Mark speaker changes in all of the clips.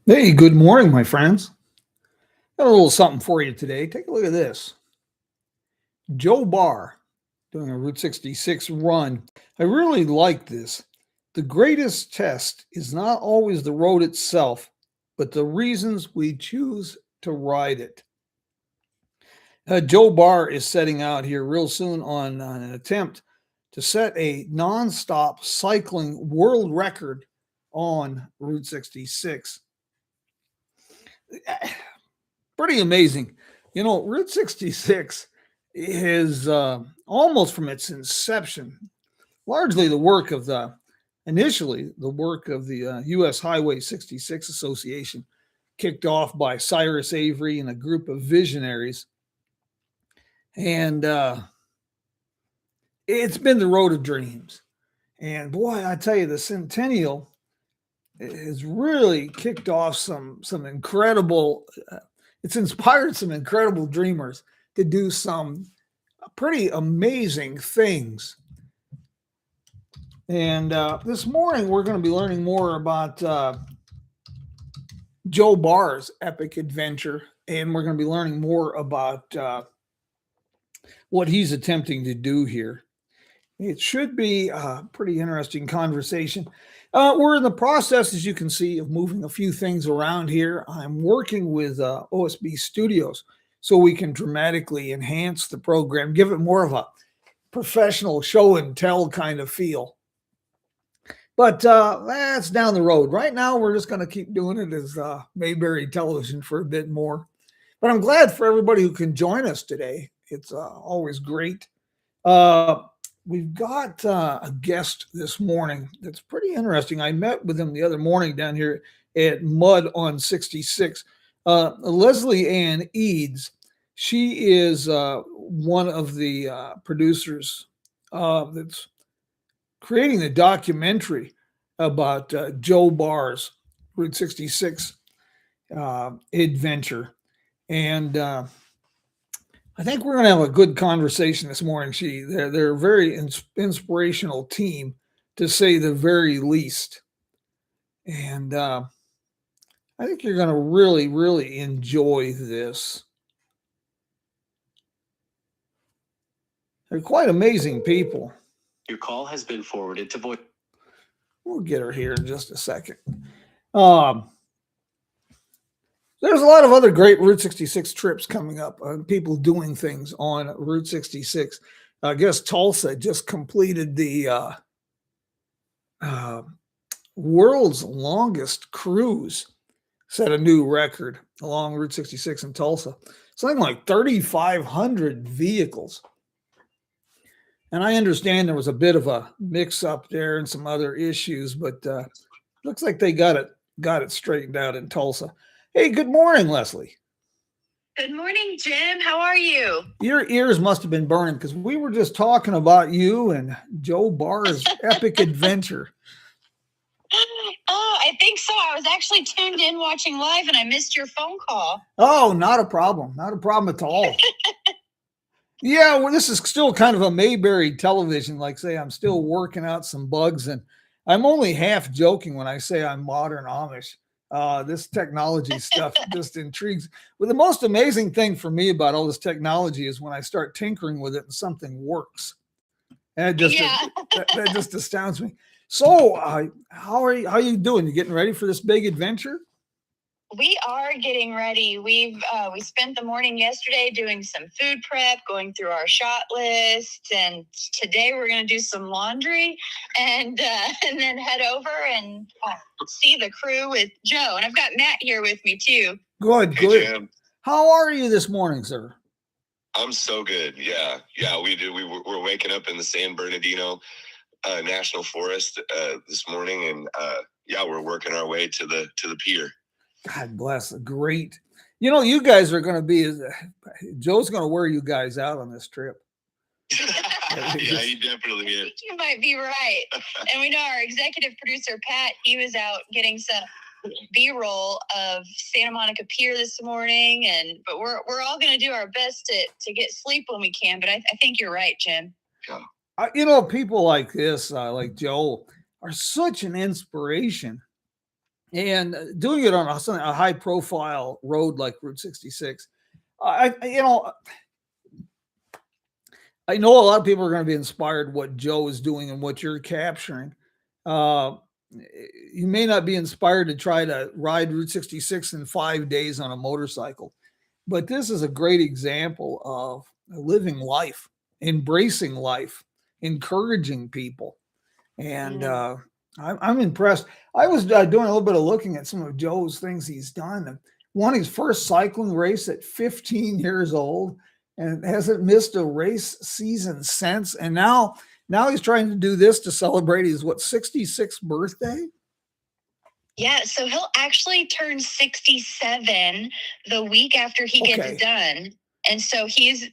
Speaker 1: Hey, good morning, my friends. Got a little something for you today. Take a look at this. Joe Barr doing a Route 66 run. I really like this. The greatest test is not always the road itself, but the reasons we choose to ride it. Joe Barr is setting out here real soon on an attempt to set a nonstop cycling world record on Route 66. Pretty amazing. Route 66 is almost from its inception, largely initially the work of the U.S. Highway 66 Association, kicked off by Cyrus Avery and a group of visionaries. And it's been the road of dreams. And boy, I tell you, the Centennial has really kicked off some incredible. It's inspired some incredible dreamers to do some pretty amazing things. And this morning we're going to be learning more about Joe Barr's epic adventure, and we're going to be learning more about what he's attempting to do here. It should be a pretty interesting conversation. We're in the process, as you can see, of moving a few things around here. I'm working with OSB Studios so we can dramatically enhance the program, give it more of a professional show and tell kind of feel. But that's down the road. Right now, we're just going to keep doing it as Mayberry Television for a bit more. But I'm glad for everybody who can join us today. It's always great. We've got a guest this morning that's pretty interesting. I met with him the other morning down here at Mud on 66. Leslie Ann Eads, she is one of the producers that's creating the documentary about Joe Barr's Route 66 adventure. And I think we're going to have a good conversation this morning. They're a very inspirational team, to say the very least. And I think you're going to really, really enjoy this. They're quite amazing people.
Speaker 2: Your call has been forwarded to voice.
Speaker 1: We'll get her here in just a second. There's a lot of other great Route 66 trips coming up, people doing things on Route 66. I guess Tulsa just completed the world's longest cruise, set a new record along Route 66 in Tulsa. Something like 3,500 vehicles. And I understand there was a bit of a mix up there and some other issues, but looks like they got it straightened out in Tulsa. Hey, good morning, Leslie.
Speaker 3: Good morning, Jim. How are you?
Speaker 1: Your ears must have been burning because we were just talking about you and Joe Barr's epic adventure.
Speaker 3: Oh, I think so. I was actually tuned in watching live and I missed your phone call.
Speaker 1: Oh, not a problem. Not a problem at all. Yeah, well, this is still kind of a Mayberry Television. Like, say, I'm still working out some bugs, and I'm only half joking when I say I'm modern Amish. This technology stuff just intrigues. Well, the most amazing thing for me about all this technology is when I start tinkering with it and something works. And that just astounds me. So, how are you doing? You getting ready for this big adventure?
Speaker 3: We are getting ready. We spent the morning yesterday doing some food prep, going through our shot list, and today we're going to do some laundry and then head over and see the crew with Joe. And I've got Matt here with me too.
Speaker 1: Good.
Speaker 4: Hey, Jim.
Speaker 1: How are you this morning, sir?
Speaker 4: I'm so good. Yeah, we do. We're waking up in the San Bernardino National Forest this morning, and we're working our way to the pier.
Speaker 1: God bless. Great. You guys are going to be, Joe's going to wear you guys out on this trip.
Speaker 4: Yeah, he definitely is.
Speaker 3: I think you might be right. And we know our executive producer, Pat, he was out getting some B-roll of Santa Monica Pier this morning. But we're all going to do our best to get sleep when we can. But I think you're right, Jim.
Speaker 1: Yeah. People like this, like Joe, are such an inspiration. and doing it on a high profile road like Route 66. I know a lot of people are going to be inspired what Joe is doing and what you're capturing. Uh, you may not be inspired to try to ride Route 66 in 5 days on a motorcycle, but this is a great example of living life, embracing life, encouraging people. And I'm impressed. I was doing a little bit of looking at some of Joe's things he's done. And won his first cycling race at 15 years old and hasn't missed a race season since. And now he's trying to do this to celebrate his 66th birthday.
Speaker 3: Yeah, so he'll actually turn 67 the week after he gets done. And so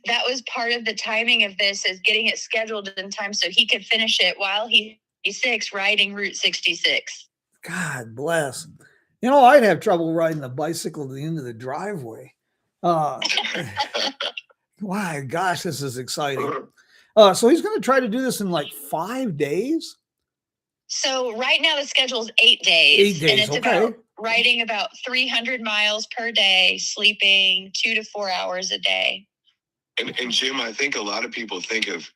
Speaker 3: that was part of the timing of this, is getting it scheduled in time so he could finish it while he's 6 riding Route 66.
Speaker 1: God bless. I'd have trouble riding the bicycle to the end of the driveway. My gosh, this is exciting. So he's going to try to do this in like 5 days?
Speaker 3: So right now the schedule's 8 days.
Speaker 1: 8 days,
Speaker 3: and it's about riding about 300 miles per day, sleeping 2 to 4 hours a day.
Speaker 4: And Jim, I think a lot of people think of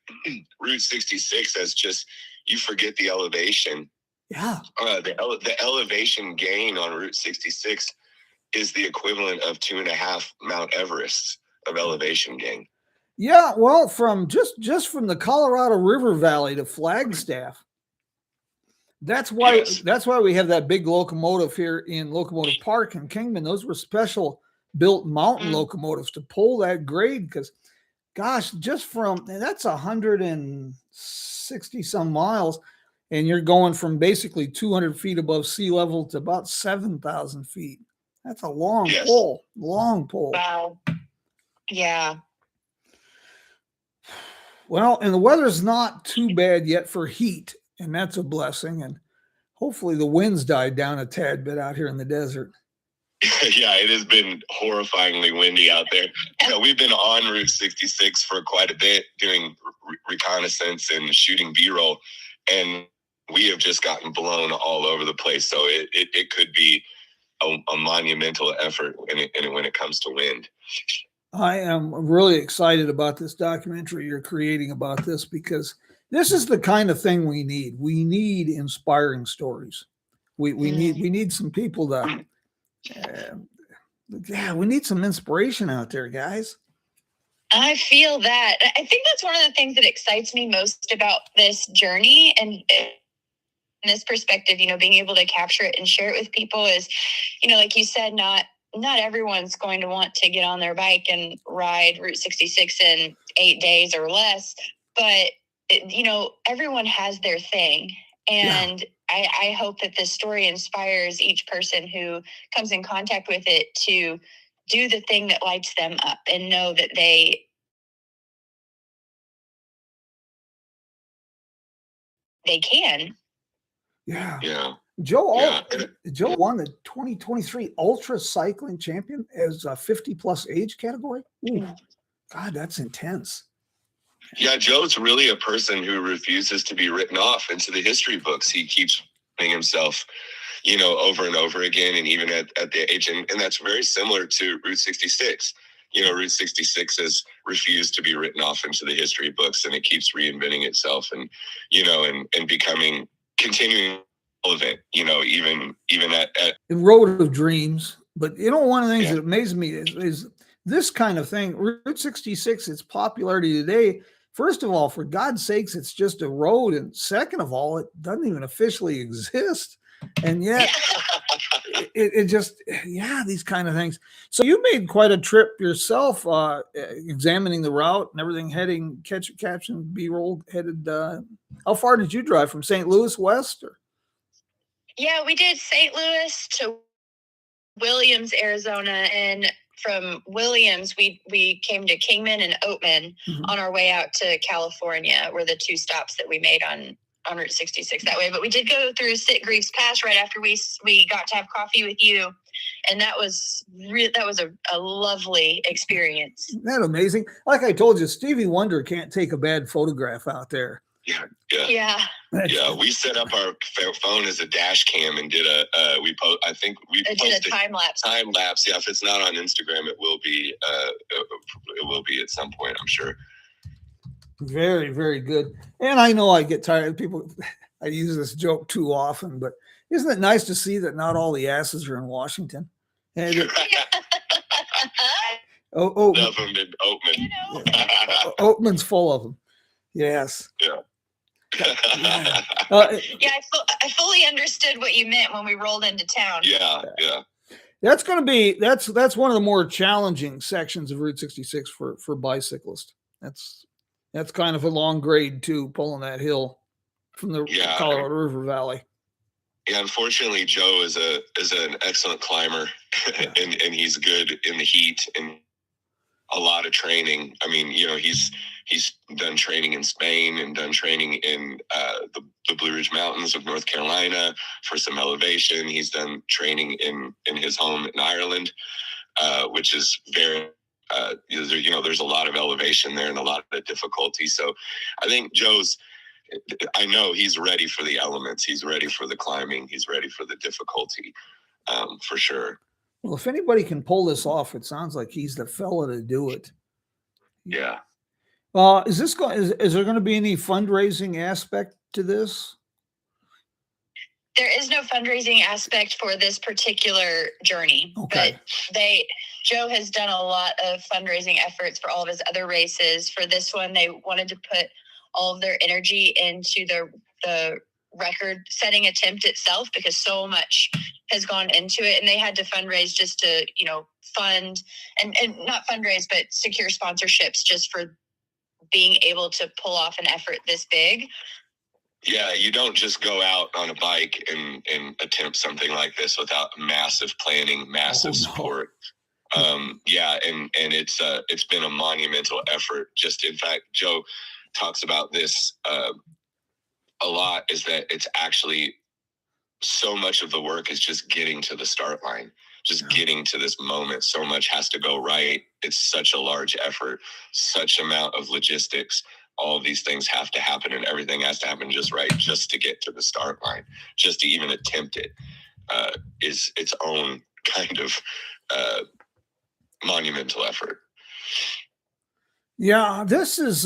Speaker 4: Route 66 as just, you forget the elevation.
Speaker 1: Yeah.
Speaker 4: The elevation gain on Route 66 is the equivalent of 2.5 Mount Everests of elevation gain.
Speaker 1: Yeah, well, from just from the Colorado River Valley to Flagstaff. That's why we have that big locomotive here in Locomotive Park in Kingman. Those were special built mountain locomotives to pull that grade, because gosh, that's 160 some miles, and you're going from basically 200 feet above sea level to about 7,000 feet. That's a long pull.
Speaker 3: Wow. Yeah.
Speaker 1: Well, and the weather's not too bad yet for heat, and that's a blessing. And hopefully the winds died down a tad bit out here in the desert.
Speaker 4: Yeah, it has been horrifyingly windy out there. We've been on Route 66 for quite a bit, doing reconnaissance and shooting B-roll, and we have just gotten blown all over the place. So it could be a monumental effort when it comes to wind.
Speaker 1: I am really excited about this documentary you're creating about this, because this is the kind of thing we need. We need inspiring stories. We need some people to, we need some inspiration out there, guys.
Speaker 3: I feel that. I think that's one of the things that excites me most about this journey, and in this perspective, being able to capture it and share it with people is, like you said, not everyone's going to want to get on their bike and ride Route 66 in 8 days or less, but everyone has their thing. And I hope that this story inspires each person who comes in contact with it to do the thing that lights them up and know that they can.
Speaker 4: Yeah.
Speaker 1: Joe won the 2023 Ultra Cycling Champion as a 50-plus age category. Ooh, God, that's intense.
Speaker 4: Yeah, Joe's really a person who refuses to be written off into the history books. He keeps putting himself, over and over again, and even at the age, and that's very similar to Route 66. Route 66 has refused to be written off into the history books, and it keeps reinventing itself, and and becoming continuing relevant. Even at
Speaker 1: the Road of Dreams. But one of the things that amazes me is this kind of thing. Route 66, its popularity today. First of all, for God's sakes, it's just a road, and second of all, it doesn't even officially exist. And yet, it just, these kind of things. So you made quite a trip yourself, examining the route and everything, heading, caption, B-roll, headed. How far did you drive from St. Louis west? Or?
Speaker 3: Yeah, we did St. Louis to Williams, Arizona, and from Williams, we came to Kingman and Oatman on our way out to California, were the 2 stops that we made on Route 66 that way. But we did go through Sitgreaves Pass right after we got to have coffee with you, and that was a lovely experience.
Speaker 1: Isn't that amazing? Like I told you, Stevie Wonder can't take a bad photograph out there.
Speaker 4: Yeah.
Speaker 3: Yeah.
Speaker 4: Yeah, we set up our phone as a dash cam and did I think we
Speaker 3: It did a time lapse.
Speaker 4: Time lapse. Yeah, if it's not on Instagram, it will be. It will be at some point, I'm sure.
Speaker 1: Very, very good. And I know I get tired of people. I use this joke too often, but isn't it nice to see that not all the asses are in Washington? And
Speaker 4: Love them in Oatman.
Speaker 3: You know?
Speaker 1: Oatman's full of them. Yes.
Speaker 4: Yeah.
Speaker 1: Yeah.
Speaker 3: I fully understood what you meant when we rolled into town.
Speaker 4: Yeah.
Speaker 1: That's going to be that's one of the more challenging sections of Route 66 for bicyclists. That's kind of a long grade too, pulling that hill from the Colorado River Valley.
Speaker 4: Yeah, unfortunately, Joe is an excellent climber, and he's good in the heat and a lot of training. I mean, he's done training in Spain and done training in the Blue Ridge Mountains of North Carolina for some elevation. He's done training in his home in Ireland, which is very there's a lot of elevation there and a lot of difficulty. So I think I know he's ready for the elements. He's ready for the climbing. He's ready for the difficulty, for sure.
Speaker 1: Well, if anybody can pull this off, it sounds like he's the fella to do it.
Speaker 4: Yeah.
Speaker 1: Is there going to be any fundraising aspect to this?
Speaker 3: There is no fundraising aspect for this particular journey,
Speaker 1: okay.
Speaker 3: But Joe has done a lot of fundraising efforts for all of his other races. For this one, they wanted to put all of their energy into the record-setting attempt itself because so much has gone into it, and they had to fundraise just to, fund and not fundraise, but secure sponsorships just for being able to pull off an effort this big.
Speaker 4: Yeah, you don't just go out on a bike and attempt something like this without massive planning, massive support. Yeah, and it's been a monumental effort. Just in fact, Joe talks about this a lot, is that it's actually so much of the work is just getting to the start line, just getting to this moment. So much has to go right. It's such a large effort, such amount of logistics. All of these things have to happen, and everything has to happen just right, just to get to the start line. Just to even attempt it is its own kind of monumental effort.
Speaker 1: Yeah, this is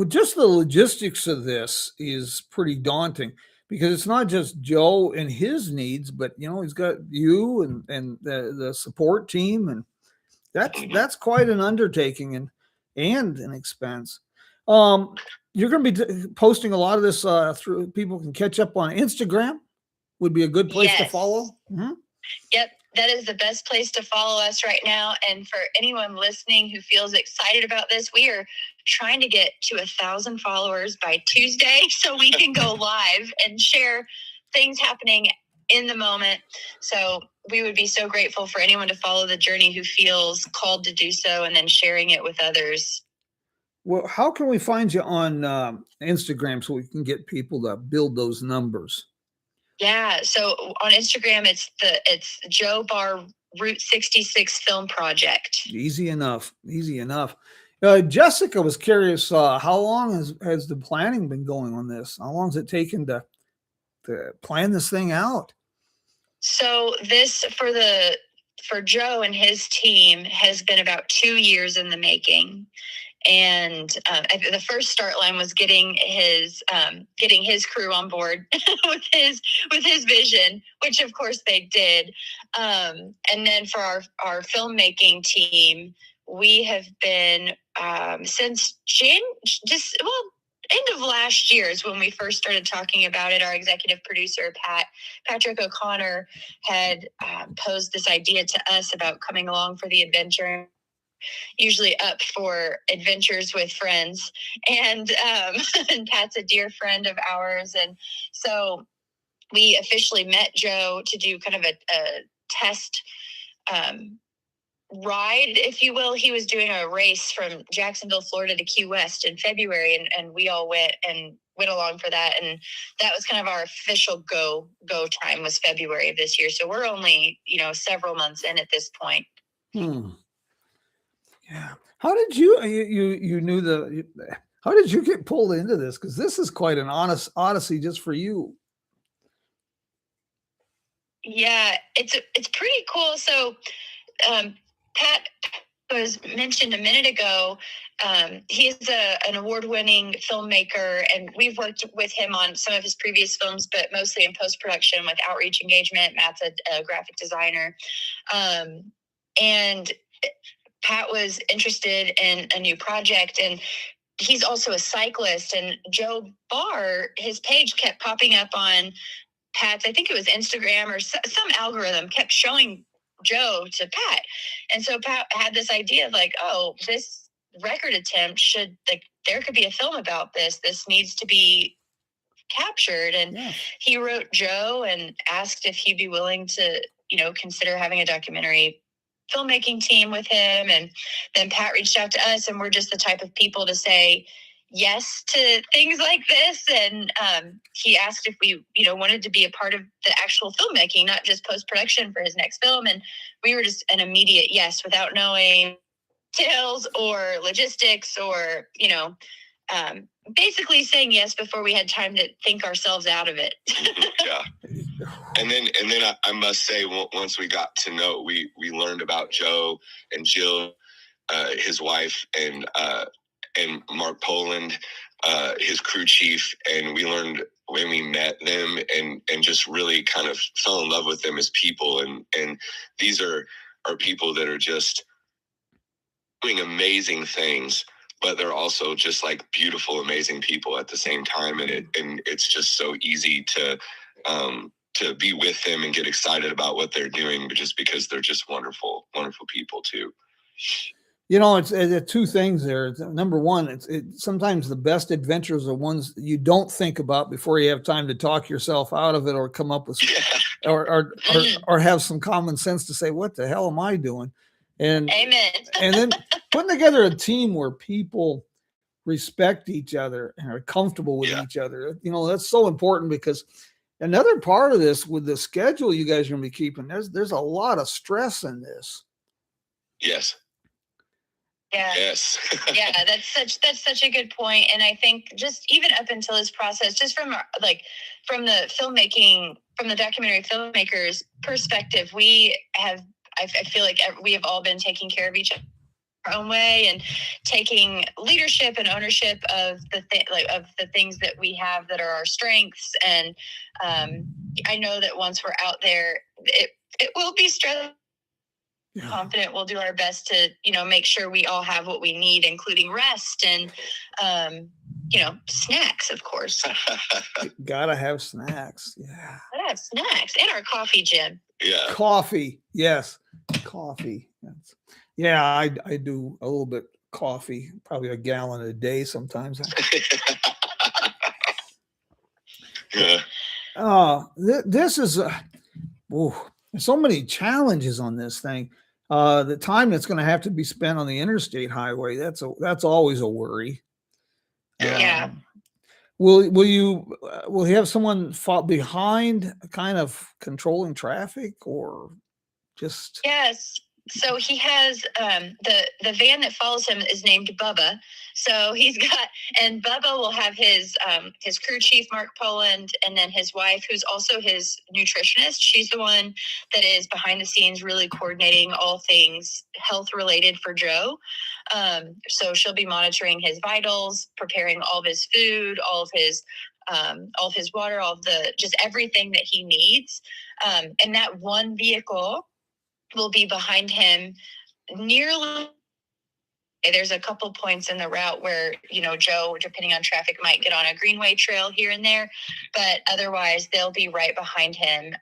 Speaker 1: just the logistics of this is pretty daunting because it's not just Joe and his needs, but he's got you and the support team, and that's quite an undertaking and an expense. You're going to be posting a lot of this through. People can catch up on Instagram. Would be a good place to follow. Mm-hmm.
Speaker 3: Yep. That is the best place to follow us right now. And for anyone listening who feels excited about this, we are trying to get to 1,000 followers by Tuesday so we can go live and share things happening in the moment. So we would be so grateful for anyone to follow the journey who feels called to do so and then sharing it with others.
Speaker 1: Well, how can we find you on Instagram so we can get people to build those numbers?
Speaker 3: Yeah, so on Instagram, it's Joe Barr Route 66 Film Project.
Speaker 1: Easy enough. Jessica was curious, how long has the planning been going on this? How long has it taken to plan this thing out? So
Speaker 3: this for Joe and his team has been about 2 years in the making. And the first start line was getting his crew on board with his vision, which of course they did. And then for our filmmaking team, we have been since end of last year is when we first started talking about it. Our executive producer, Patrick O'Connor, had posed this idea to us about coming along for the adventure. Usually up for adventures with friends, and Pat's a dear friend of ours, and so we officially met Joe to do kind of a test ride, if you will. He was doing a race from Jacksonville, Florida to Key West in February, and we all went along for that, and that was kind of our official go time was February of this year. So we're only several months in at this point.
Speaker 1: Yeah. How did you knew How did you get pulled into this? Because this is quite an honest odyssey just for you.
Speaker 3: Yeah, it's pretty cool. So Pat was mentioned a minute ago. He's an award-winning filmmaker, and we've worked with him on some of his previous films, but mostly in post-production with outreach engagement. Matt's a graphic designer. And Pat was interested in a new project, and he's also a cyclist. And Joe Barr, his page kept popping up on Pat's, I think it was Instagram or some algorithm kept showing Joe to Pat. And so Pat had this idea of like, oh, this record attempt should, like, there could be a film about this. This needs to be captured. And he wrote Joe and asked if he'd be willing to, consider having a documentary filmmaking team with him. And then Pat reached out to us, and we're just the type of people to say yes to things like this. And he asked if we, wanted to be a part of the actual filmmaking, not just post-production for his next film. And we were just an immediate yes, without knowing details or logistics or, basically saying yes before we had time to think ourselves out of it.
Speaker 4: Yeah. And then I must say, once we got to know, we learned about Joe and Jill, his wife, and Mark Poland, his crew chief, and we learned when we met them and just really kind of fell in love with them as people. And these are people that are just doing amazing things, but they're also just like beautiful, amazing people at the same time. And it's just so easy to be with them and get excited about what they're doing, but just because they're just wonderful, wonderful people too.
Speaker 1: It's two things there. Number one, sometimes the best adventures are ones that you don't think about before you have time to talk yourself out of it or come up with, or have some common sense to say, what the hell am I doing? And
Speaker 3: amen.
Speaker 1: And then putting together a team where people respect each other and are comfortable with each other. That's so important, because another part of this with the schedule you guys are going to be keeping, there's a lot of stress in this.
Speaker 4: Yes.
Speaker 3: Yeah.
Speaker 4: Yes.
Speaker 3: Yeah, that's such a good point. And I think just even up until this process, just from the filmmaking, from the documentary filmmakers perspective, I feel like we have all been taking care of each other our own way and taking leadership and ownership of of the things that we have that are our strengths. And I know that once we're out there, it will be stressful. Confident we'll do our best to make sure we all have what we need, including rest and snacks, of course.
Speaker 1: Gotta have snacks. Yeah,
Speaker 3: gotta have snacks and our coffee, Jim.
Speaker 4: Yeah,
Speaker 1: coffee. Yes, coffee. I do a little bit coffee, probably a gallon a day sometimes.
Speaker 4: Yeah.
Speaker 1: This is there's so many challenges on this thing. The time that's going to have to be spent on the interstate highway, that's always a worry.
Speaker 3: Yeah.
Speaker 1: Will you have someone fall behind, kind of controlling traffic, or just?
Speaker 3: Yes. So he has the van that follows him is named Bubba. So and Bubba will have his crew chief, Mark Poland, and then his wife, who's also his nutritionist. She's the one that is behind the scenes really coordinating all things health related for Joe. So she'll be monitoring his vitals, preparing all of his food, all of his water, just everything that he needs. And that one vehicle will be behind him nearly. There's a couple points in the route where, Joe, depending on traffic, might get on a greenway trail here and there, but otherwise they'll be right behind him.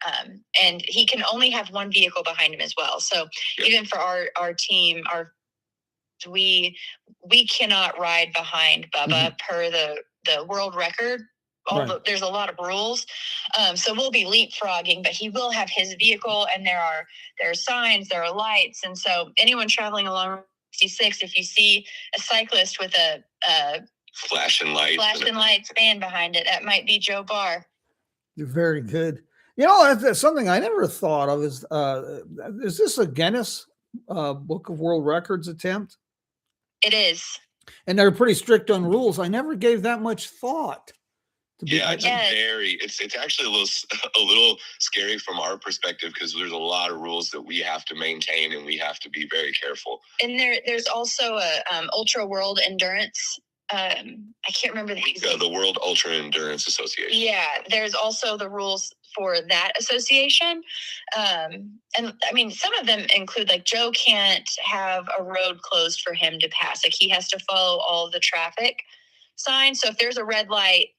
Speaker 3: And he can only have one vehicle behind him as well. So even for our team, we cannot ride behind Bubba per the world record. There's a lot of rules. So we'll be leapfrogging, but he will have his vehicle, and there are signs, there are lights. And so anyone traveling along 66, if you see a cyclist with a
Speaker 4: flashing lights
Speaker 3: band behind it, that might be Joe Barr.
Speaker 1: You're very good. That's something I never thought of. Is this a Guinness Book of World Records attempt?
Speaker 3: It is.
Speaker 1: And they're pretty strict on rules. I never gave that much thought.
Speaker 4: Yeah, it's
Speaker 3: Yes.
Speaker 4: it's actually a little scary from our perspective because there's a lot of rules that we have to maintain and we have to be very careful.
Speaker 3: And there's also a ultra world endurance. I can't remember
Speaker 4: The World Ultra Endurance Association.
Speaker 3: Yeah, there's also the rules for that association. And I mean, some of them include like Joe can't have a road closed for him to pass. Like he has to follow all the traffic signs. So if there's a red light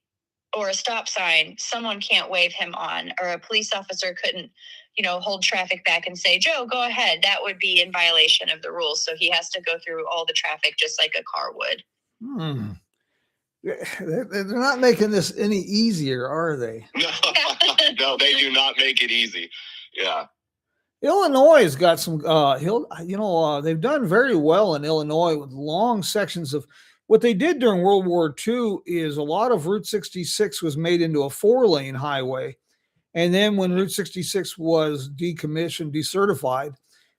Speaker 3: or a stop sign, someone can't wave him on, or a police officer couldn't, hold traffic back and say, Joe, go ahead. That would be in violation of the rules. So he has to go through all the traffic just like a car would.
Speaker 1: They're not making this any easier, are they?
Speaker 4: No, they do not make it easy. Yeah.
Speaker 1: Illinois has got some, they've done very well in Illinois with long sections of what they did during World War II is a lot of Route 66 was made into a 4-lane highway. And then when Route 66 was decommissioned, decertified,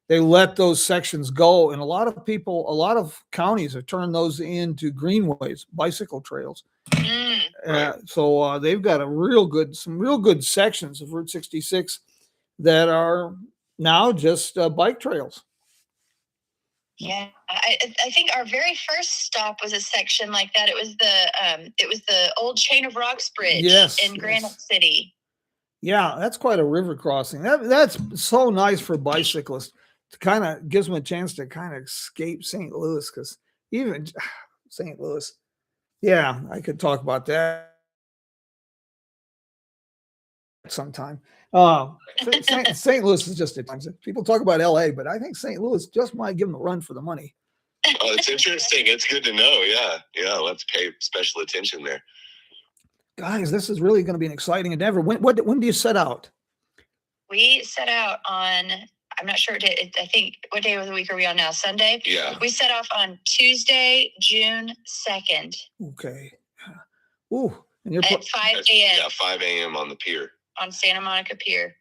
Speaker 1: they let those sections go. And a lot of counties have turned those into greenways, bicycle trails. So they've got some real good sections of Route 66 that are now just bike trails.
Speaker 3: Yeah, I think our very first stop was a section like that. It was the old Chain of Rocks Bridge in Granite City.
Speaker 1: Yeah, that's quite a river crossing. That's so nice for bicyclists. To kind of gives them a chance to kind of escape St. Louis, because even St. Louis, yeah, I could talk about that sometime. St. Louis is just at times people talk about LA, but I think St. Louis just might give them a run for the money.
Speaker 4: Oh, it's interesting. It's good to know. Yeah. Let's pay special attention there.
Speaker 1: Guys, this is really going to be an exciting endeavor. When do you set out?
Speaker 3: We set out on, I'm not sure. I think, what day of the week are we on now? Sunday?
Speaker 4: Yeah.
Speaker 3: We set off on Tuesday, June 2nd.
Speaker 1: Okay. Ooh. And you're
Speaker 3: at 5 a.m.
Speaker 4: Yeah, 5 a.m. on the pier.
Speaker 3: On Santa Monica Pier.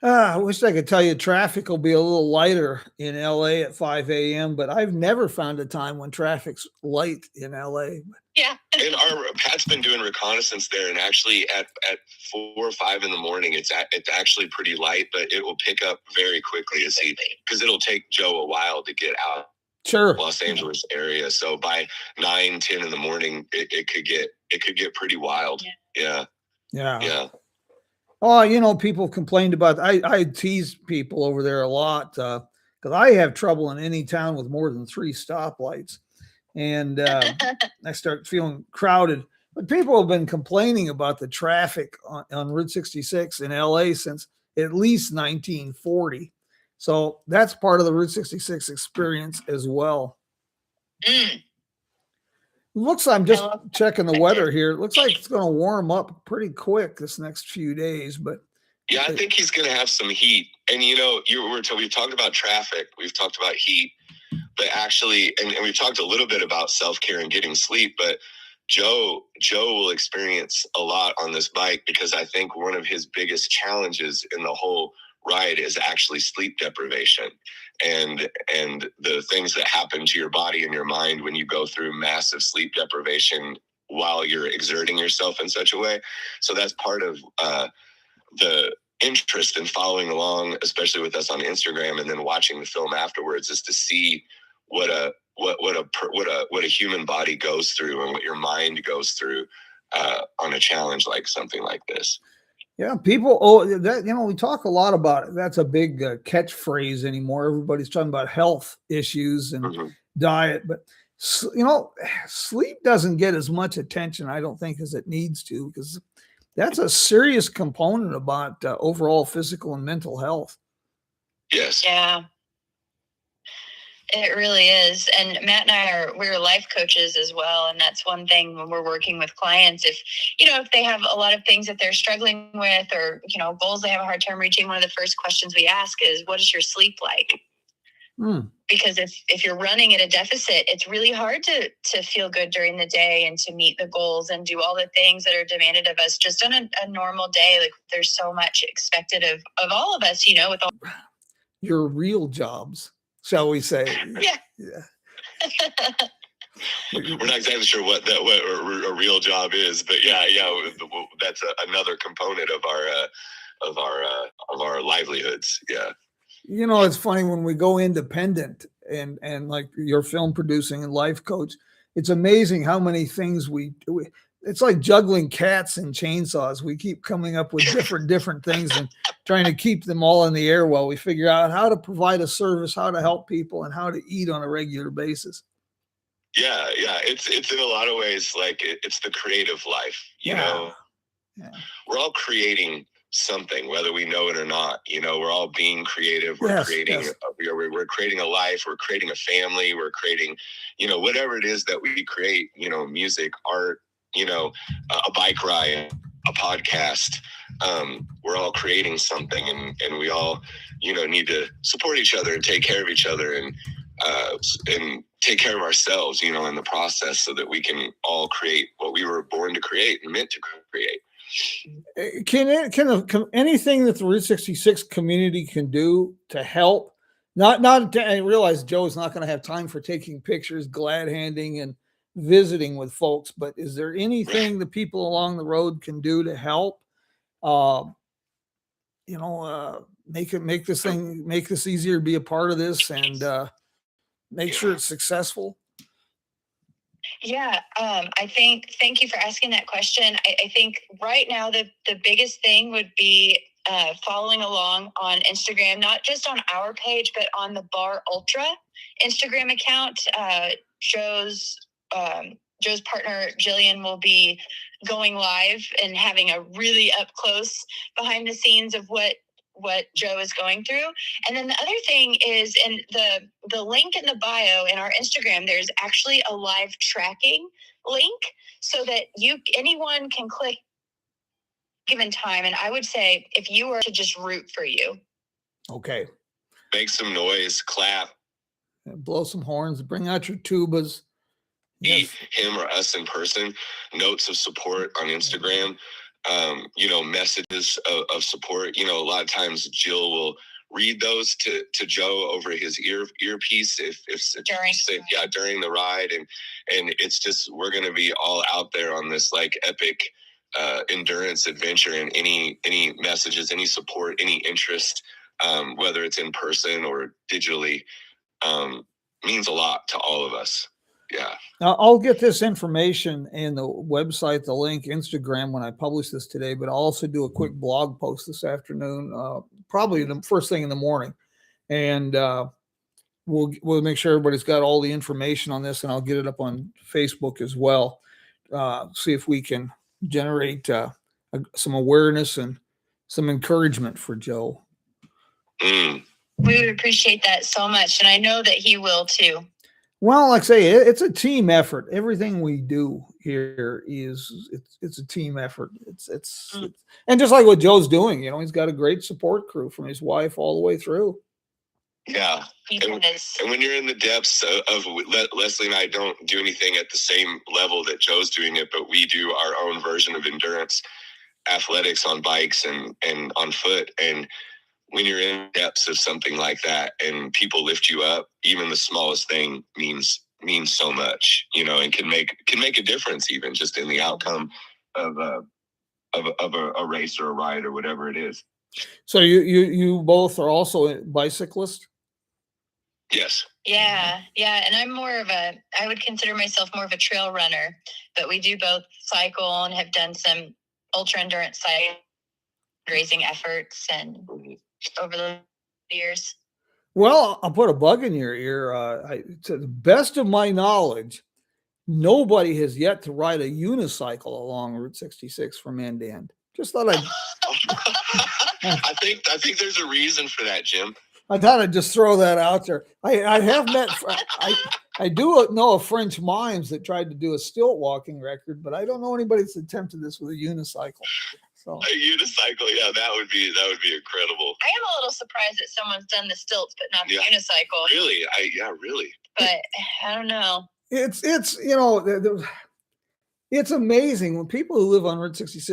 Speaker 1: I wish I could tell you traffic will be a little lighter in LA at 5 a.m., but I've never found a time when traffic's light in LA.
Speaker 3: Yeah.
Speaker 4: And Pat's been doing reconnaissance there, and actually at 4 or 5 in the morning, it's actually pretty light, but it will pick up very quickly because it'll take Joe a while to get out.
Speaker 1: Sure.
Speaker 4: Los Angeles area. So by 9, 10 in the morning, it could get pretty wild. Yeah.
Speaker 1: Oh, people complained about, I tease people over there a lot because I have trouble in any town with more than 3 stoplights. And I start feeling crowded. But people have been complaining about the traffic on Route 66 in LA since at least 1940. So that's part of the Route 66 experience as well. Looks, I'm just checking the weather here. It looks like it's going to warm up pretty quick this next few days, but
Speaker 4: yeah, I think he's going to have some heat. And we've talked about traffic, we've talked about heat, but actually, and we've talked a little bit about self-care and getting sleep, but Joe will experience a lot on this bike because I think one of his biggest challenges in the whole ride is actually sleep deprivation and the things that happen to your body and your mind when you go through massive sleep deprivation while you're exerting yourself in such a way. So that's part of the interest in following along, especially with us on Instagram, and then watching the film afterwards, is to see what a human body goes through and what your mind goes through on a challenge like something like this.
Speaker 1: Yeah, people, we talk a lot about it. That's a big catchphrase anymore. Everybody's talking about health issues and diet, but sleep doesn't get as much attention, I don't think, as it needs to, because that's a serious component about overall physical and mental health.
Speaker 3: Yes. Yeah. It really is. And Matt and we're life coaches as well. And that's one thing when we're working with clients, if they have a lot of things that they're struggling with or, goals they have a hard time reaching, one of the first questions we ask is, what is your sleep like? Because if you're running at a deficit, it's really hard to feel good during the day and to meet the goals and do all the things that are demanded of us just on a normal day. Like there's so much expected of all of us, with all
Speaker 1: your real jobs, shall we say.
Speaker 3: Yeah.
Speaker 4: We're not exactly sure what a real job is, but yeah, that's another component of our livelihoods. Yeah.
Speaker 1: You know, it's funny when we go independent and like your film producing and life coach, it's amazing how many things we it's like juggling cats and chainsaws. We keep coming up with different things and trying to keep them all in the air while we figure out how to provide a service, how to help people, and how to eat on a regular basis.
Speaker 4: Yeah. It's in a lot of ways like it's the creative life, you know.
Speaker 1: Yeah.
Speaker 4: We're all creating something, whether we know it or not. You know, we're all being creative. We're creating.
Speaker 1: Yes.
Speaker 4: We're creating a life. We're creating a family. We're creating, you know, whatever it is that we create. You know, music, art. You know, a bike ride, a podcast. We're all creating something, and we all, you know, need to support each other and take care of each other and take care of ourselves, you know, in the process, so that we can all create what we were born to create and meant to create.
Speaker 1: Can anything that the Route 66 community can do to help? I realize Joe's not going to have time for taking pictures, glad handing, and visiting with folks, but is there anything the people along the road can do to help? Make this easier to be a part of this and make sure it's successful.
Speaker 3: Yeah, thank you for asking that question. I think right now the biggest thing would be following along on Instagram, not just on our page, but on the Bar Ultra Instagram account. Joe's partner, Jillian, will be going live and having a really up close behind the scenes of what Joe is going through. And then the other thing is in the link in the bio in our Instagram, there's actually a live tracking link so that anyone can click given time. And I would say if you were to just root for you.
Speaker 1: Okay.
Speaker 4: Make some noise, clap.
Speaker 1: Blow some horns, bring out your tubas.
Speaker 4: Yes. Him or us in person, notes of support on Instagram. You know, messages of support. You know, a lot of times Jill will read those to Joe over his earpiece if during the ride, and it's just, we're going to be all out there on this like epic endurance adventure, and any messages, any support, any interest, whether it's in person or digitally, means a lot to all of us. Yeah.
Speaker 1: Now, I'll get this information in the website, the link, Instagram when I publish this today, but I'll also do a quick blog post this afternoon, probably the first thing in the morning. And we'll make sure everybody's got all the information on this, and I'll get it up on Facebook as well. See if we can generate some awareness and some encouragement for Joe.
Speaker 3: We would appreciate that so much. And I know that he will too.
Speaker 1: Well, like I say, it's a team effort. Everything we do here it's a team effort. It's and just like what Joe's doing, you know, he's got a great support crew from his wife all the way through.
Speaker 4: Yeah. And when you're in the depths of Leslie and I don't do anything at the same level that Joe's doing it, but we do our own version of endurance athletics on bikes and on foot. And when you're in the depths of something like that and people lift you up, even the smallest thing means so much, you know, and can make a difference even just in the outcome of a race or a ride or whatever it is.
Speaker 1: So you both are also bicyclists?
Speaker 4: Yes.
Speaker 3: Yeah. And I'm I would consider myself more of a trail runner, but we do both cycle and have done some ultra endurance racing efforts and over the years.
Speaker 1: Well, I'll put a bug in your ear. To the best of my knowledge, nobody has yet to ride a unicycle along Route 66 from end to end. Just thought
Speaker 4: I think there's a reason for that, Jim.
Speaker 1: I thought I'd just throw that out there. I have met, I do know of French mimes that tried to do a stilt walking record, but I don't know anybody that's attempted this with a unicycle. So
Speaker 4: a unicycle, yeah, that would be incredible.
Speaker 3: I am a little surprised that someone's done the stilts, but not the unicycle.
Speaker 4: Really? Really.
Speaker 3: But I don't know.
Speaker 1: It's you know, it's amazing when people who live on Route 66